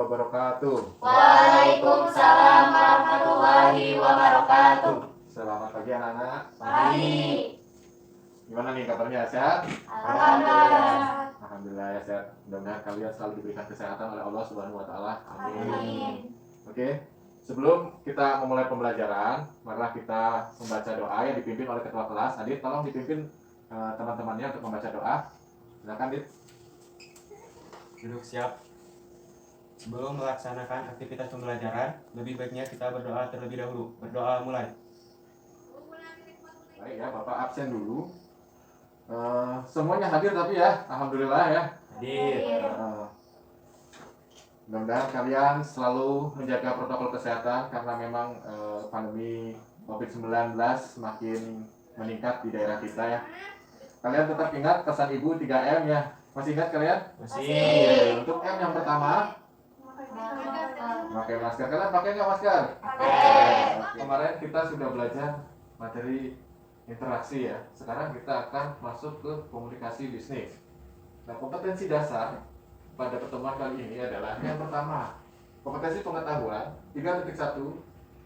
wabarakatuh. Waalaikumsalam warahmatullahi wabarakatuh. Selamat pagi anak-anak. Pagi. Gimana nih kabarnya, sehat? Alhamdulillah. Alhamdulillah ya sehat. Mudah-mudahan kalian selalu diberikan kesehatan oleh Allah Subhanahu wa taala. Amin. Oke. Sebelum kita memulai pembelajaran, marilah kita membaca doa yang dipimpin oleh ketua kelas. Adit, tolong dipimpin teman-temannya untuk membaca doa. Silakan, Adit. Duduk siap. Sebelum melaksanakan aktivitas pembelajaran, lebih baiknya kita berdoa terlebih dahulu. Berdoa mulai. Baik ya, Bapak absen dulu. Semuanya hadir tapi ya, alhamdulillah ya. Hadir. Mudah-mudahan kalian selalu menjaga protokol kesehatan karena memang pandemi COVID-19 semakin meningkat di daerah kita ya. Kalian tetap ingat pesan Ibu 3M ya. Masih ingat kalian? Masih. Untuk M yang pertama, pakai masker. Kalian pakai nggak masker? Kemarin kita sudah belajar materi interaksi ya. Sekarang kita akan masuk ke komunikasi bisnis. Nah, kompetensi dasar pada pertemuan kali ini adalah yang pertama, kompetensi pengetahuan 3.1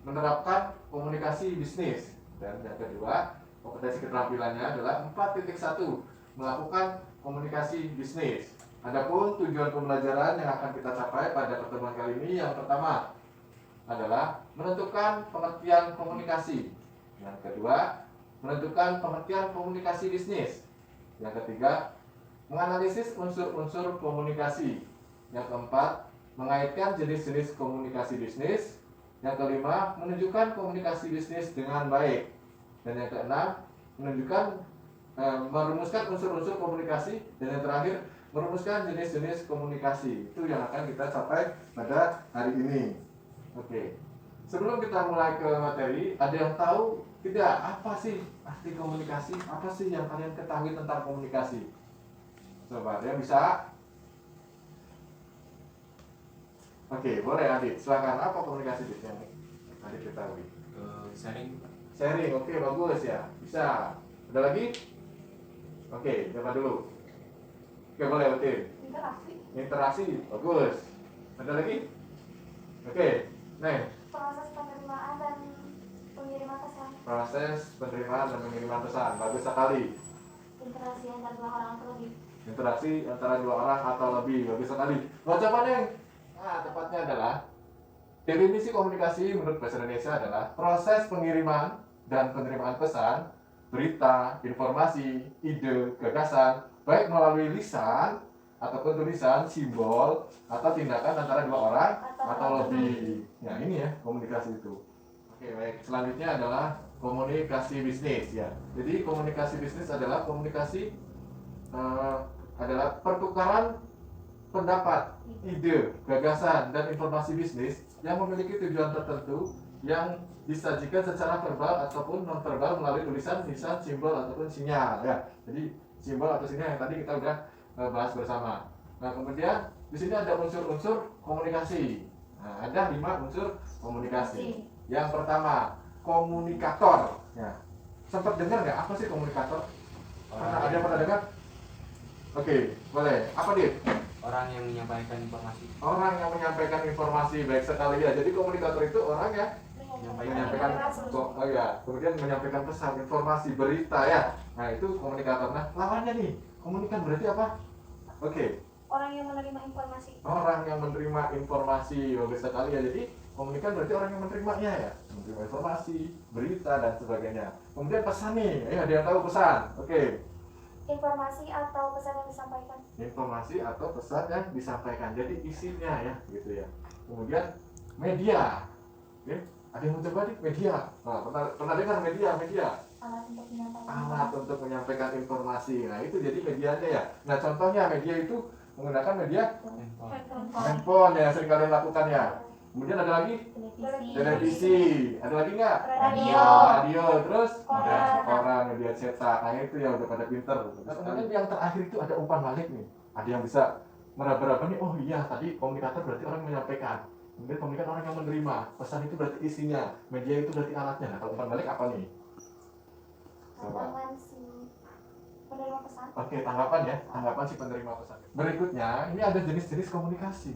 menerapkan komunikasi bisnis, dan yang kedua, kompetensi keterampilannya adalah 4.1 melakukan komunikasi bisnis. Adapun tujuan pembelajaran yang akan kita capai pada pertemuan kali ini yang pertama adalah menentukan pengertian komunikasi. Yang kedua, menentukan pengertian komunikasi bisnis. Yang ketiga, menganalisis unsur-unsur komunikasi. Yang keempat, mengaitkan jenis-jenis komunikasi bisnis. Yang kelima, menunjukkan komunikasi bisnis dengan baik. Dan yang keenam, merumuskan unsur-unsur komunikasi. Dan yang terakhir, merumuskan jenis-jenis komunikasi. Itu yang akan kita capai pada hari ini. Oke. Sebelum kita mulai ke materi, ada yang tahu tidak apa sih arti komunikasi? Apa sih yang kalian ketahui tentang komunikasi? Coba, dia bisa? Oke, boleh Adit. Silakan, apa komunikasi yang Adit ketahui? Sharing. Sharing, oke, bagus ya. Bisa. Ada lagi? Oke, coba dulu. Oke, boleh, Utin. Interaksi, bagus. Ada lagi? Oke, Neng. Proses penerimaan dan pengiriman pesan. Proses penerimaan dan pengiriman pesan, bagus sekali. Interaksi antar dua orang atau lebih. Interaksi antara dua orang atau lebih, bagus sekali. Baca apa, Neng? Nah, tepatnya adalah definisi komunikasi menurut bahasa Indonesia adalah proses pengiriman dan penerimaan pesan, berita, informasi, ide, gagasan, baik melalui lisan ataupun tulisan, simbol, atau tindakan antara dua orang atau lebih. Nah, ini ya komunikasi itu. Oke, baik. Selanjutnya adalah komunikasi bisnis ya. Jadi komunikasi bisnis adalah komunikasi adalah pertukaran pendapat, ide, gagasan, dan informasi bisnis yang memiliki tujuan tertentu yang disajikan secara verbal ataupun non-verbal melalui tulisan, lisan, simbol, ataupun sinyal ya. Jadi simbol atau sinyal yang tadi kita udah bahas bersama. Nah, kemudian di sini ada unsur-unsur komunikasi. Nah, ada 5 unsur komunikasi. Yang pertama, komunikator. Ya. Sempat dengar nggak apa sih komunikator? Ada yang pernah dengar? Oke, boleh. Apa dia? Orang yang menyampaikan informasi. Orang yang menyampaikan informasi, baik sekali ya. Jadi komunikator itu orang yang menyampaikan, kemudian menyampaikan pesan, informasi, berita ya. Nah, itu komunikator. Nah, lawannya nih, komunikan berarti apa? Oke. Orang yang menerima informasi. Orang yang menerima informasi, bagus sekali ya. Jadi komunikan berarti orang yang menerimanya ya, menerima informasi, berita dan sebagainya. Kemudian pesan nih, ada yang tahu pesan? Oke. Informasi atau pesan yang disampaikan. Informasi atau pesan yang disampaikan. Jadi isinya ya, gitu ya. Kemudian media. Oke. Ada yang mau coba nih media? Nah, pernah dengar media? Alat untuk menyampaikan. Alat untuk menyampaikan informasi. Nah, itu jadi medianya ya. Nah, contohnya media itu menggunakan media handphone ya, sering kalian lakukan ya. Kemudian ada lagi televisi. Ada lagi nggak? Radio. Terus koran, media cetak. Nah, itu ya udah pada pinter. Nah, kemudian yang terakhir itu ada umpan balik nih. Ada yang bisa meraba-raba nih. Oh iya, tadi komunikator berarti orang menyampaikan. Kemudian komunikan orang yang menerima. Pesan itu berarti isinya. Media itu berarti alatnya. Nah, kalau umpan balik apa nih? Tanggapan si penerima pesan. Oke, tanggapan ya. Tanggapan si penerima pesan. Berikutnya, ini ada jenis-jenis komunikasi.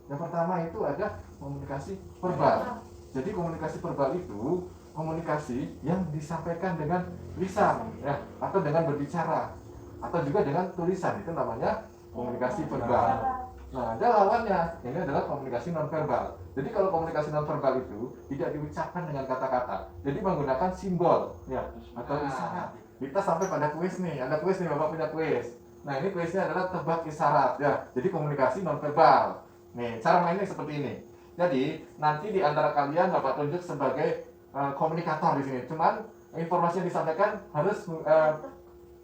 Yang pertama itu ada komunikasi verbal. Jadi komunikasi verbal itu komunikasi yang disampaikan dengan lisan ya, atau dengan berbicara, atau juga dengan tulisan, itu namanya komunikasi verbal. Nah, ada lawannya, ini adalah komunikasi nonverbal. Jadi kalau komunikasi nonverbal itu tidak diucapkan dengan kata-kata, jadi menggunakan simbol ya, atau isyarat. Kita sampai pada kuis nih, ada kuis nih, Bapak punya kuis. Nah, ini kuisnya adalah tebak isyarat ya, jadi komunikasi nonverbal. Nih, cara mainnya seperti ini. Jadi nanti di antara kalian Bapak tunjuk sebagai komunikator di sini. Cuman informasi yang disampaikan harus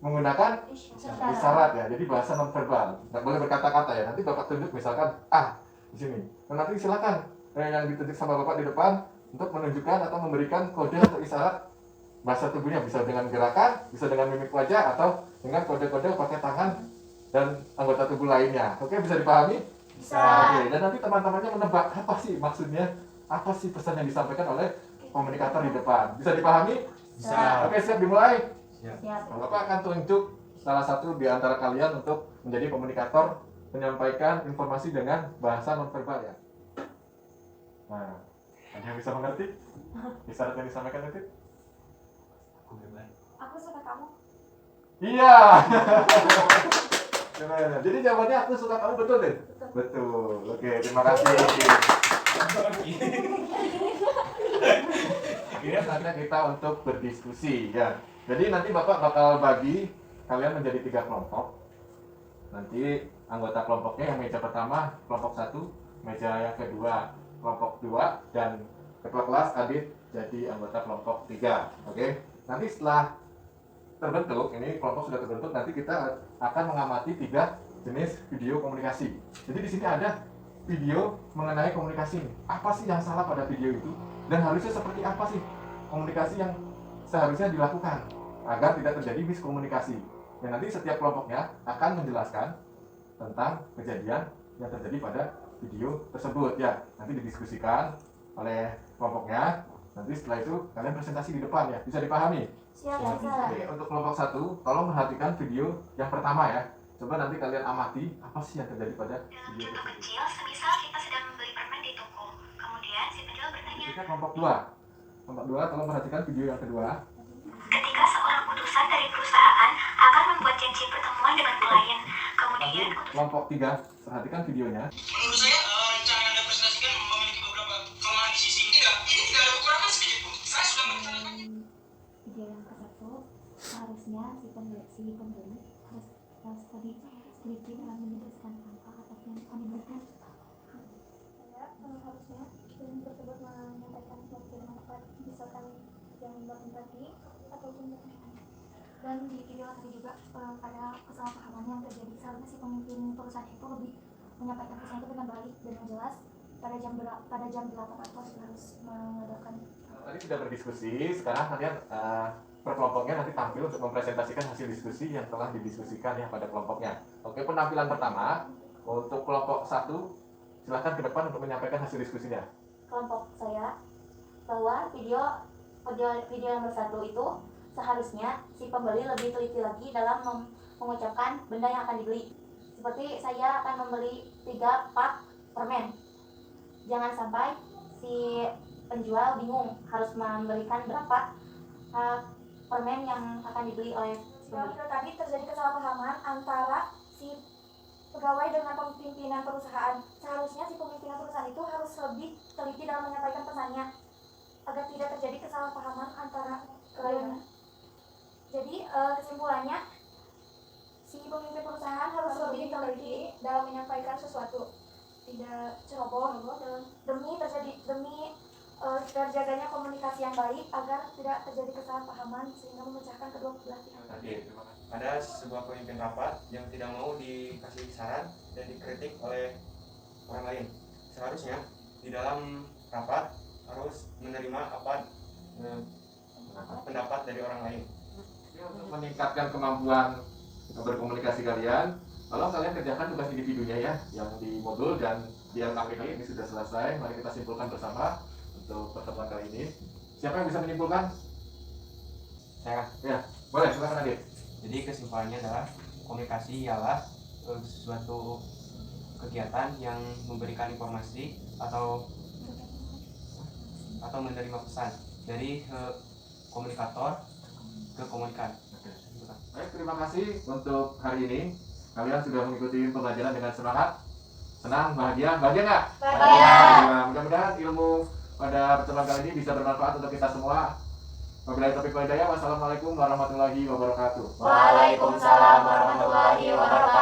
menggunakan isyarat ya. Jadi bahasa nonverbal. Nggak boleh berkata-kata ya. Nanti Bapak tunjuk misalkan di sini. Dan nanti silakan yang ditunjuk sama Bapak di depan untuk menunjukkan atau memberikan kode atau isyarat bahasa tubuhnya, bisa dengan gerakan, bisa dengan mimik wajah, atau dengan kode-kode pakai tangan dan anggota tubuh lainnya. Oke, bisa dipahami? Bisa. Oke, dan nanti teman-temannya menebak apa sih maksudnya, apa sih pesan yang disampaikan oleh komunikator di depan. Bisa dipahami? Bisa. Oke, siap dimulai? Siap. Bapak akan tunjuk salah satu di antara kalian untuk menjadi komunikator menyampaikan informasi dengan bahasa nonverbal ya. Nah, ada yang bisa mengerti? Isyarat yang disampaikan itu? Aku suka kamu. Iya. Gimana? Jadi jawabannya aku suka kamu, betul deh? Betul. Oke, terima kasih. Ini saatnya kita untuk berdiskusi ya. Jadi nanti Bapak bakal bagi kalian menjadi 3 kelompok. Nanti anggota kelompoknya yang meja pertama kelompok 1, meja yang kedua kelompok 2, dan ketua kelas Adit jadi anggota kelompok 3. Oke. Nanti setelah terbentuk, ini kelompok sudah terbentuk, nanti kita akan mengamati 3 jenis video komunikasi. Jadi di sini ada video mengenai komunikasi. Apa sih yang salah pada video itu? Dan harusnya seperti apa sih komunikasi yang seharusnya dilakukan agar tidak terjadi miskomunikasi. Dan nanti setiap kelompoknya akan menjelaskan tentang kejadian yang terjadi pada video tersebut ya. Nanti didiskusikan oleh kelompoknya. Nanti setelah itu kalian presentasi di depan ya. Bisa dipahami? Siap. Oke, untuk kelompok 1, tolong perhatikan video yang pertama ya. Coba nanti kalian amati apa sih yang terjadi pada Dalam video contoh tersebut. kecil, semisal kita sedang membeli permen di toko. Kemudian si penjual bertanya, Ketika kelompok 2. Kelompok 2, tolong perhatikan video yang kedua. ketika seorang utusan dari perusahaan akan membuat janji pertemuan dengan klien. Kemudian Nanti kelompok 3, perhatikan videonya. Menurut saya rencana yang Anda presentasikan memiliki beberapa kelemahan di sisi ini tidak ada kekurangan sedikit pun. Saya sudah merencanakan. Video yang ke-1 seharusnya si pembeli harus teliti dalam menjelaskan apa yang akan diberikan. Harusnya film tersebut menyampaikan suatu yang tepat, misalkan yang tadi ataupun dan di video tadi juga ada kesalahpahaman yang terjadi. Seharusnya si pemimpin perusahaan itu lebih menyampaikan pesan itu dengan baik dan jelas pada jam 8 atau harus mengadakan. Tadi sudah berdiskusi, sekarang kalian per kelompoknya nanti tampil untuk mempresentasikan hasil diskusi yang telah didiskusikan ya pada kelompoknya. Oke, penampilan pertama untuk kelompok 1, silahkan ke depan untuk menyampaikan hasil diskusinya. Kelompok saya bahwa video yang bersatu itu seharusnya si pembeli lebih teliti lagi dalam mengucapkan benda yang akan dibeli. Seperti saya akan membeli 3 pak permen. Jangan sampai si penjual bingung harus memberikan berapa permen yang akan dibeli oleh si pembeli. Tadi terjadi kesalahpahaman antara si pegawai dengan pimpinan perusahaan. Seharusnya si pimpinan perusahaan itu harus lebih teliti dalam menyampaikan pesannya agar tidak terjadi kesalahpahaman antara kliennya. Jadi kesimpulannya si pemimpin perusahaan harus lebih teliti dalam menyampaikan sesuatu, tidak ceroboh demi terjaganya komunikasi yang baik agar tidak terjadi kesalahpahaman sehingga memecahkan kedua belah pihak. Ada sebuah pemimpin rapat yang tidak mau dikasih saran dan dikritik oleh orang lain. Seharusnya di dalam rapat harus menerima pendapat dari orang lain. Untuk meningkatkan kemampuan berkomunikasi kalian, tolong kalian kerjakan tugas individunya ya, yang di modul dan yang kali ini sudah selesai. Mari kita simpulkan bersama untuk pertemuan kali ini. Siapa yang bisa menyimpulkan? Saya, Ya, boleh, silakan Adit. jadi kesimpulannya adalah komunikasi ialah suatu kegiatan yang memberikan informasi atau menerima pesan dari komunikator ke komunikan. Baik, terima kasih untuk hari ini. Kalian sudah mengikuti pembelajaran dengan semangat, senang, bahagia nggak? Nah, mudah-mudahan ilmu pada pertemuan kali ini bisa bermanfaat untuk kita semua. Wabillahi taufiq wal hidayah. Wassalamualaikum warahmatullahi wabarakatuh. Waalaikumsalam warahmatullahi wabarakatuh.